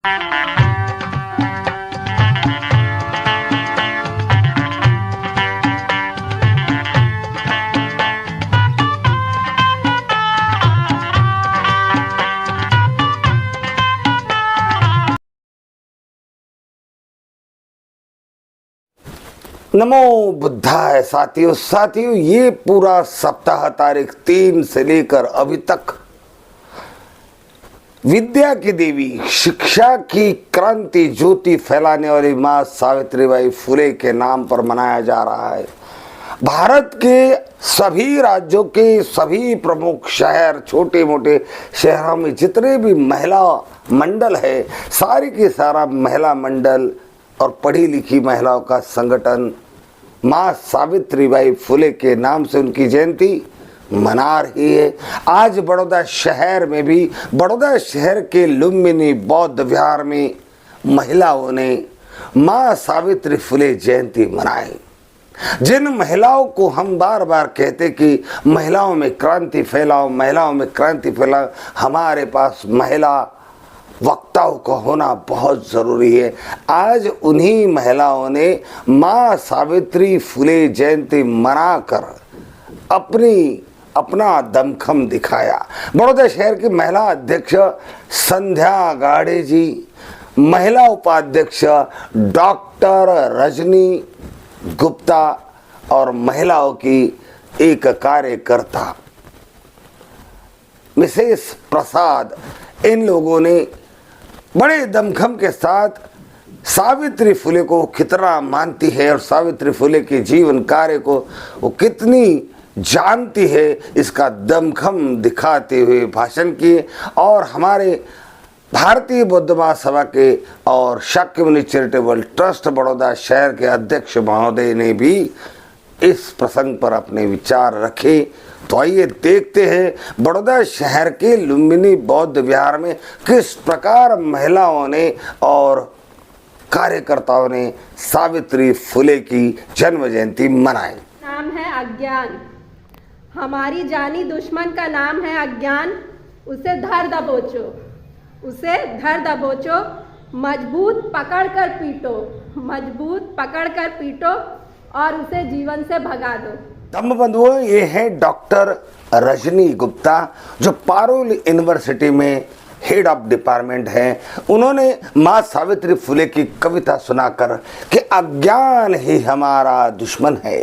नमो बुद्धाय। साथियों ये पूरा सप्ताह तारीख 3 से लेकर अभी तक विद्या की देवी, शिक्षा की क्रांति ज्योति फैलाने वाली मां सावित्रीबाई फुले के नाम पर मनाया जा रहा है। भारत के सभी राज्यों के सभी प्रमुख शहर, छोटे मोटे शहरों में जितने भी महिला मंडल है, सारी की सारा महिला मंडल और पढ़ी लिखी महिलाओं का संगठन मां सावित्रीबाई फुले के नाम से उनकी जयंती मना रही है। आज बड़ौदा शहर में भी, बड़ौदा शहर के लुम्बिनी बौद्ध विहार में महिलाओं ने मां सावित्री फुले जयंती मनाई। जिन महिलाओं को हम बार बार कहते कि महिलाओं में क्रांति फैलाओ, महिलाओं में क्रांति फैलाओ, हमारे पास महिला वक्ताओं का होना बहुत ज़रूरी है। आज उन्हीं महिलाओं ने मां सावित्री फुले जयंती मनाकर अपना दमखम दिखाया। बड़ौदा शहर की महिला अध्यक्ष संध्या गाड़े जी, महिला उपाध्यक्ष डॉक्टर रजनी गुप्ता और महिलाओं की एक कार्यकर्ता मिसेस प्रसाद, इन लोगों ने बड़े दमखम के साथ सावित्री फुले को कितना मानती है और सावित्री फुले के जीवन कार्य को वो कितनी जानती है, इसका दमखम दिखाते हुए भाषण किए। और हमारे भारतीय बौद्ध महासभा के और शाक्यमुनि चैरिटेबल ट्रस्ट बड़ौदा शहर के अध्यक्ष महोदय ने भी इस प्रसंग पर अपने विचार रखे। तो आइए देखते हैं बड़ौदा शहर के लुम्बिनी बौद्ध विहार में किस प्रकार महिलाओं ने और कार्यकर्ताओं ने सावित्री फुले की जन्म जयंती मनाई। नाम है अज्ञान। हमारी जानी दुश्मन का नाम है अज्ञान। उसे धर दबोचो, उसे धर दबोचो, मजबूत पकड़ कर पीटो, मजबूत पकड़ कर पीटो और उसे जीवन से भगा दो। धम्म बंधुओं, ये है डॉक्टर रजनी गुप्ता जो पारुल यूनिवर्सिटी में हेड ऑफ डिपार्टमेंट है। उन्होंने मां सावित्री फुले की कविता सुनाकर कि अज्ञान ही हमारा दुश्मन है,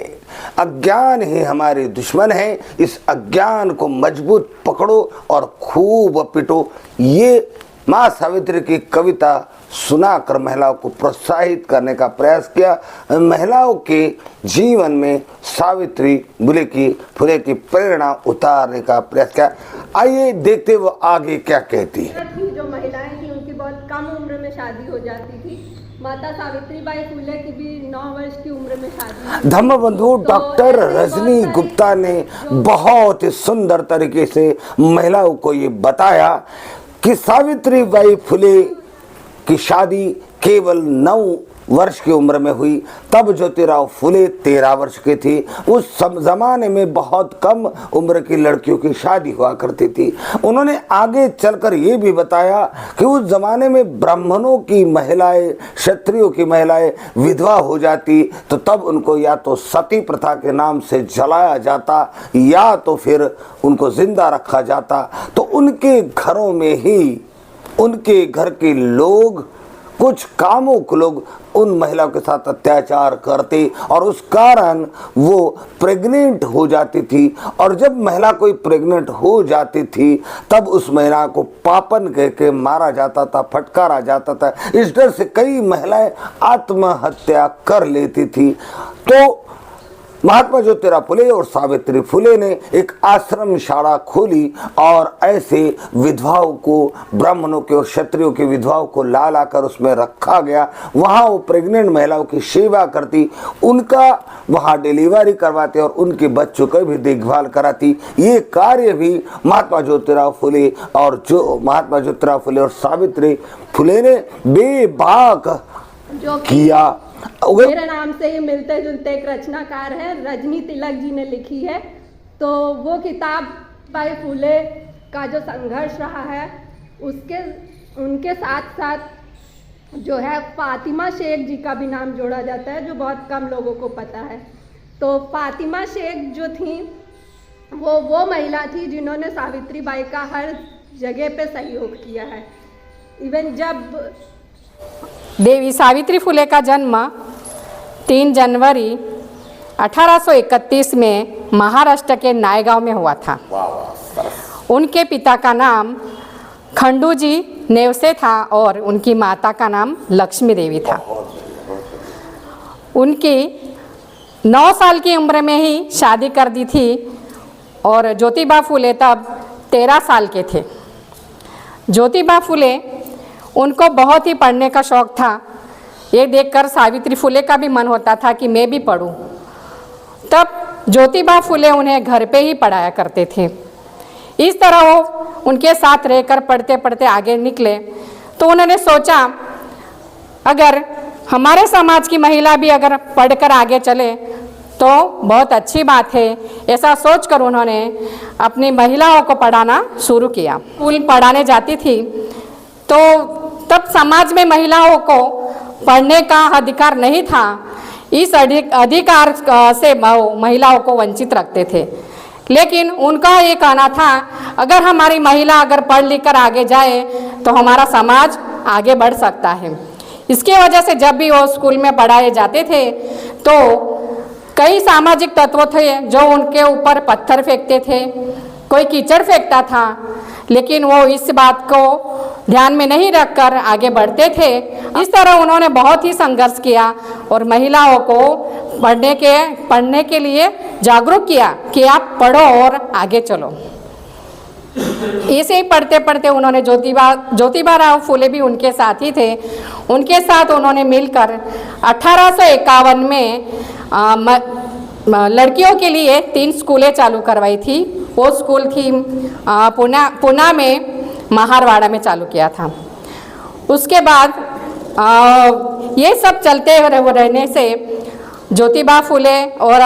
अज्ञान ही हमारी दुश्मन है, इस अज्ञान को मजबूत पकड़ो और खूब पिटो। ये मां सावित्री की कविता सुनाकर महिलाओं को प्रोत्साहित करने का प्रयास किया, महिलाओं के जीवन में सावित्री फुले की प्रेरणा उतारने का प्रयास किया। आइए देखते वो आगे क्या कहती है। जो महिलाएं थी उनकी बहुत कम उम्र में शादी हो जाती थी। माता सावित्रीबाई फुले की भी 9 वर्ष की उम्र में शादी। धम्म बंधु डॉक्टर रजनी गुप्ता ने बहुत ही सुंदर तरीके से महिलाओं को ये बताया कि सावित्रीबाई फुले की शादी केवल 9 वर्ष की उम्र में हुई। तब ज्योतिराव फुले 13 वर्ष के थे। उस जमाने में बहुत कम उम्र की लड़कियों की शादी हुआ करती थी। उन्होंने आगे चलकर ये भी बताया कि उस जमाने में ब्राह्मणों की महिलाएं, क्षत्रियों की महिलाएं विधवा हो जाती तो तब उनको या तो सती प्रथा के नाम से जलाया जाता या तो फिर उनको जिंदा रखा जाता। तो उनके घरों में ही उनके घर के लोग, कुछ कामुक लोग उन महिलाओं के साथ अत्याचार करते और उस कारण वो प्रेग्नेंट हो जाती थी। और जब महिला कोई प्रेग्नेंट हो जाती थी तब उस महिला को पापन कह के मारा जाता था, फटकारा जाता था। इस डर से कई महिलाएं आत्महत्या कर लेती थी। तो महात्मा ज्योतिराव फुले और सावित्री फुले ने एक आश्रम शाला खोली और ऐसे विधवाओं को, ब्राह्मणों के और क्षत्रियों की विधवाओं को ला लाकर उसमें रखा गया। वहाँ वो प्रेग्नेंट महिलाओं की सेवा करती, उनका वहाँ डिलीवरी करवाती और उनके बच्चों की भी देखभाल कराती। ये कार्य भी महात्मा ज्योतिराव फुले और सावित्री फुले ने बेबाक किया। मेरे नाम से ही मिलते जुलते एक रचनाकार है, रजनी तिलक जी ने लिखी है। तो वो किताब भाई फुले का जो संघर्ष रहा है उनके साथ साथ जो है फातिमा शेख जी का भी नाम जोड़ा जाता है, जो बहुत कम लोगों को पता है। तो फातिमा शेख जो थी वो महिला थी जिन्होंने सावित्री बाई का हर जगह पे सहयोग किया है। इवन जब देवी सावित्री फुले का जन्म 3 जनवरी 1831 में महाराष्ट्र के नायगांव में हुआ था। उनके पिता का नाम खंडूजी नेवसे था और उनकी माता का नाम लक्ष्मी देवी था। उनकी 9 साल की उम्र में ही शादी कर दी थी और ज्योतिबा फुले तब 13 साल के थे। ज्योतिबा फुले उनको बहुत ही पढ़ने का शौक़ था। ये देखकर सावित्री फुले का भी मन होता था कि मैं भी पढूं। तब ज्योतिबा फुले उन्हें घर पे ही पढ़ाया करते थे। इस तरह वो उनके साथ रहकर पढ़ते पढ़ते आगे निकले। तो उन्होंने सोचा अगर हमारे समाज की महिला भी अगर पढ़कर आगे चले तो बहुत अच्छी बात है। ऐसा सोचकर उन्होंने अपनी महिलाओं को पढ़ाना शुरू किया। स्कूल पढ़ाने जाती थी तो तब समाज में महिलाओं को पढ़ने का अधिकार नहीं था। इस अधिकार से महिलाओं को वंचित रखते थे। लेकिन उनका ये कहना था अगर हमारी महिला अगर पढ़ लिख कर आगे जाए तो हमारा समाज आगे बढ़ सकता है। इसकी वजह से जब भी वो स्कूल में पढ़ाए जाते थे तो कई सामाजिक तत्व थे जो उनके ऊपर पत्थर फेंकते थे, कोई कीचड़ फेंकता था, लेकिन वो इस बात को ध्यान में नहीं रखकर आगे बढ़ते थे। इस तरह उन्होंने बहुत ही संघर्ष किया और महिलाओं को पढ़ने के लिए जागरूक किया कि आप पढ़ो और आगे चलो। ऐसे ही पढ़ते पढ़ते उन्होंने ज्योतिबा राव फुले भी उनके साथ ही थे। उनके साथ उन्होंने मिलकर 1851 में लड़कियों के लिए 3 स्कूलें चालू करवाई थी। वो स्कूल थी पुणे में महारवाड़ा में चालू किया था। उसके बाद ये सब चलते रहने से ज्योतिबा फुले और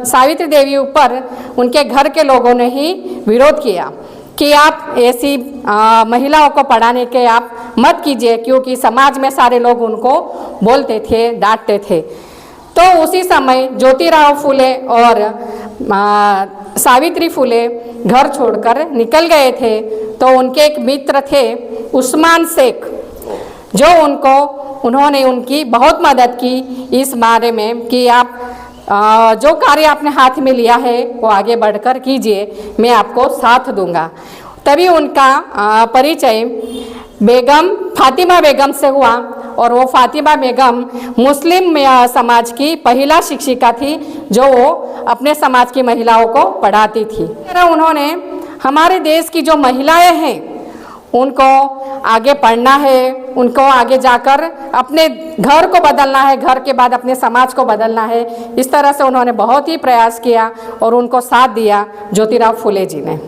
सावित्री देवी ऊपर उनके घर के लोगों ने ही विरोध किया कि आप ऐसी महिलाओं को पढ़ाने के आप मत कीजिए, क्योंकि समाज में सारे लोग उनको बोलते थे, डांटते थे। तो उसी समय ज्योतिराव फुले और सावित्री फुले घर छोड़कर निकल गए थे। तो उनके एक मित्र थे उस्मान शेख, जो उन्होंने उनकी बहुत मदद की इस बारे में कि आप जो कार्य आपने हाथ में लिया है वो आगे बढ़कर कीजिए, मैं आपको साथ दूंगा। तभी उनका परिचय फातिमा बेगम से हुआ और वो फातिमा बेगम मुस्लिम समाज की पहला शिक्षिका थी जो वो अपने समाज की महिलाओं को पढ़ाती थी। उन्होंने हमारे देश की जो महिलाएं हैं उनको आगे पढ़ना है, उनको आगे जाकर अपने घर को बदलना है, घर के बाद अपने समाज को बदलना है। इस तरह से उन्होंने बहुत ही प्रयास किया और उनको साथ दिया ज्योतिराव फुले जी ने।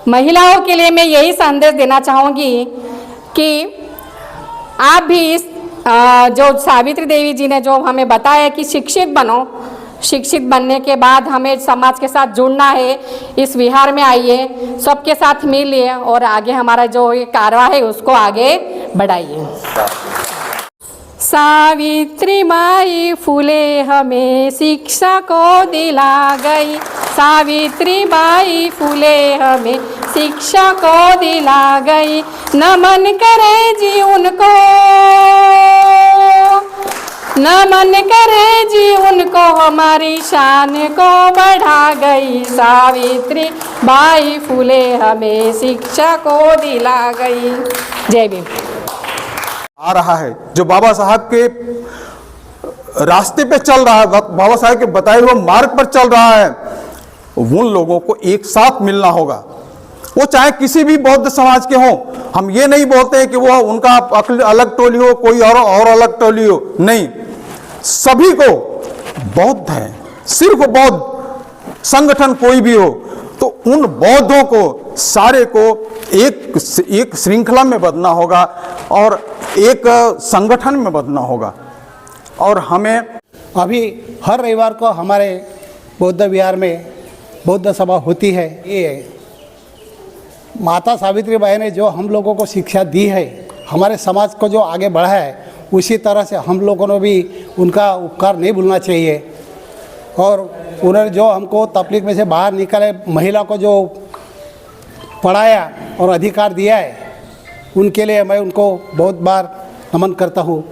महिलाओं के लिए मैं यही संदेश देना चाहूँगी कि आप भी इस जो सावित्री देवी जी ने जो हमें बताया कि शिक्षित बनो, शिक्षित बनने के बाद हमें समाज के साथ जुड़ना है, इस विहार में आइए, सबके साथ मिलिए और आगे हमारा जो ये कारवा है उसको आगे बढ़ाइए। सावित्री बाई फुले हमें शिक्षा को दिला गई, सावित्री बाई फुले हमें शिक्षा को दिला गई, नमन करे जी उनको, नमन करे जी उनको, हमारी शान को बढ़ा गई, सावित्री बाई फुले हमें शिक्षा को दिला गई। जय भीम। आ रहा है जो बाबा साहब के रास्ते पे चल रहा है, बाबा साहब के बताए हुए मार्ग पर चल रहा है, उन लोगों को एक साथ मिलना होगा। वो चाहे किसी भी बौद्ध समाज के हों, हम ये नहीं बोलते हैं कि वो उनका अलग टोली हो, कोई और अलग टोली हो, नहीं, सभी को बौद्ध है, सिर्फ बौद्ध संगठन कोई भी हो तो उन बौद्धों को सारे को एक श्रृंखला में बदलना होगा और एक संगठन में बदलना होगा। और हमें अभी हर रविवार को हमारे बौद्ध विहार में बौद्ध सभा होती है। ये माता सावित्री बाई ने जो हम लोगों को शिक्षा दी है हमारे समाज को जो आगे बढ़ा है उसी तरह से हम लोगों ने भी उनका उपकार नहीं भूलना चाहिए। और उन्होंने जो हमको तकलीफ में से बाहर निकाले, महिला को जो पढ़ाया और अधिकार दिया है, उनके लिए मैं उनको बहुत बार नमन करता हूँ।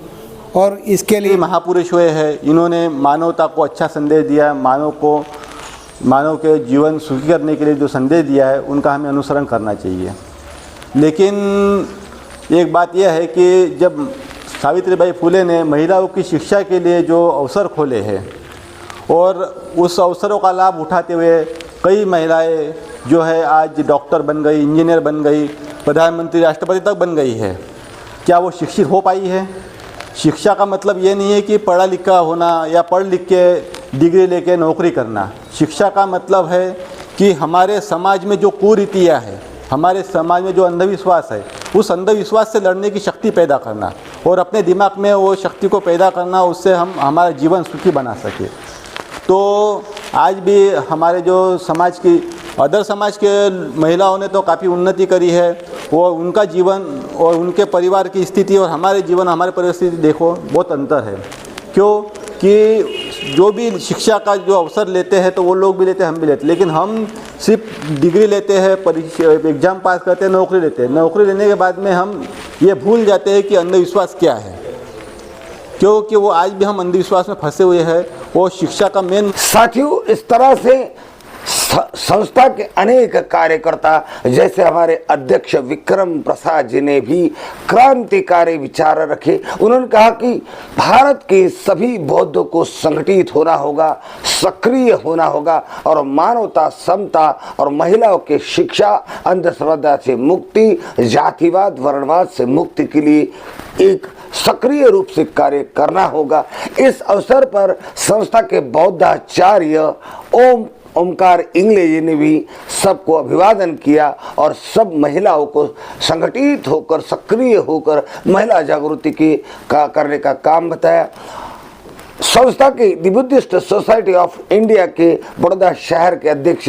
और इसके लिए महापुरुष हुए हैं, इन्होंने मानवता को अच्छा संदेश दिया है, मानव के जीवन सुखी करने के लिए जो संदेश दिया है उनका हमें अनुसरण करना चाहिए। लेकिन एक बात यह है कि जब सावित्रीबाई फुले ने महिलाओं की शिक्षा के लिए जो अवसर खोले हैं और उस अवसरों का लाभ उठाते हुए कई महिलाएं जो है आज डॉक्टर बन गई, इंजीनियर बन गई, प्रधानमंत्री, राष्ट्रपति तक बन गई है, क्या वो शिक्षित हो पाई है? शिक्षा का मतलब ये नहीं है कि पढ़ा लिखा होना या पढ़ लिख के डिग्री लेके नौकरी करना। शिक्षा का मतलब है कि हमारे समाज में जो कुरीतियाँ है, हमारे समाज में जो अंधविश्वास है, उस अंधविश्वास से लड़ने की शक्ति पैदा करना और अपने दिमाग में वो शक्ति को पैदा करना, उससे हम हमारा जीवन सुखी बना सके। तो आज भी हमारे जो समाज की अदर समाज के महिलाओं ने तो काफ़ी उन्नति करी है, वो उनका जीवन और उनके परिवार की स्थिति और हमारे जीवन हमारे परिवार की स्थिति देखो बहुत अंतर है। क्यों कि जो भी शिक्षा का जो अवसर लेते हैं तो वो लोग भी लेते हैं, हम भी लेते हैं, लेकिन हम सिर्फ डिग्री लेते हैं, परीक्षा एग्ज़ाम पास करते हैं, नौकरी लेते हैं। नौकरी लेने के बाद में हम ये भूल जाते हैं कि अंधविश्वास क्या है, क्योंकि वो आज भी हम अंधविश्वास में फंसे हुए हैं। वो शिक्षा का मेन साथियों, इस तरह से संस्था के अनेक कार्यकर्ता जैसे हमारे अध्यक्ष विक्रम प्रसाद जी ने भी क्रांतिकारी विचार रखे। उन्होंने कहा कि भारत के सभी बौद्धों को संगठित होना होगा, सक्रिय होना होगा और मानवता, समता और महिलाओं के शिक्षा, अंधश्रद्धा से मुक्ति, जातिवाद, वर्णवाद से मुक्ति के लिए एक सक्रिय रूप से कार्य करना होगा। इस अवसर पर संस्था के बौद्धाचार्य ओमकार इंगले जी ने भी सबको अभिवादन किया और सब महिलाओं को संगठित होकर, सक्रिय होकर महिला जागृति करने का काम बताया। संस्था के the Buddhist society of India के बड़ौदा शहर के अध्यक्ष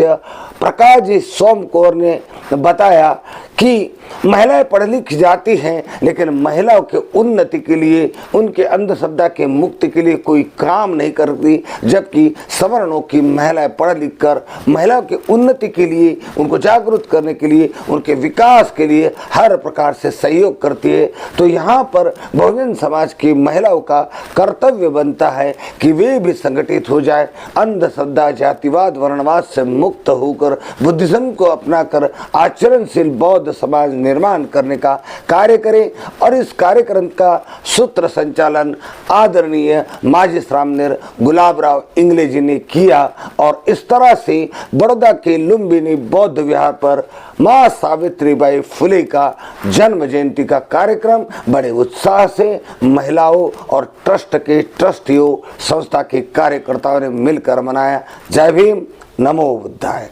प्रकाश जी सोमकोर ने बताया कि महिलाएं पढ़ लिख जाती हैं, लेकिन महिलाओं के उन्नति के लिए, उनके अंधश्रद्धा के मुक्ति के लिए कोई काम नहीं करती, जबकि सवर्णों की महिलाएं पढ़ लिख कर महिलाओं के उन्नति के लिए, उनको जागरूक करने के लिए, उनके विकास के लिए हर प्रकार से सहयोग करती है। तो यहाँ पर बहुजन समाज की महिलाओं का कर्तव्य बनता है कि वे भी संगठित हो जाए, अंधश्रद्धा, जातिवाद, वर्णवाद से मुक्त होकर बुद्धिज्म को अपनाकर आचरणशील बौद्ध समाज निर्माण करने का कार्य करें। और इस कार्यक्रम का सूत्र संचालन आदरणीय माजी श्रामनेर गुलाबराव इंगले जी ने किया और इस तरह से बड़ौदा के लुम्बिनी बौद्ध विहार पर मां सावित्रीबाई फुले का जन्म जयंती का कार्यक्रम बड़े उत्साह से महिलाओं और ट्रस्ट के ट्रस्टियों, संस्था के कार्यकर्ताओं ने मिलकर मनाया। जय भीम, नमो बुद्धाय।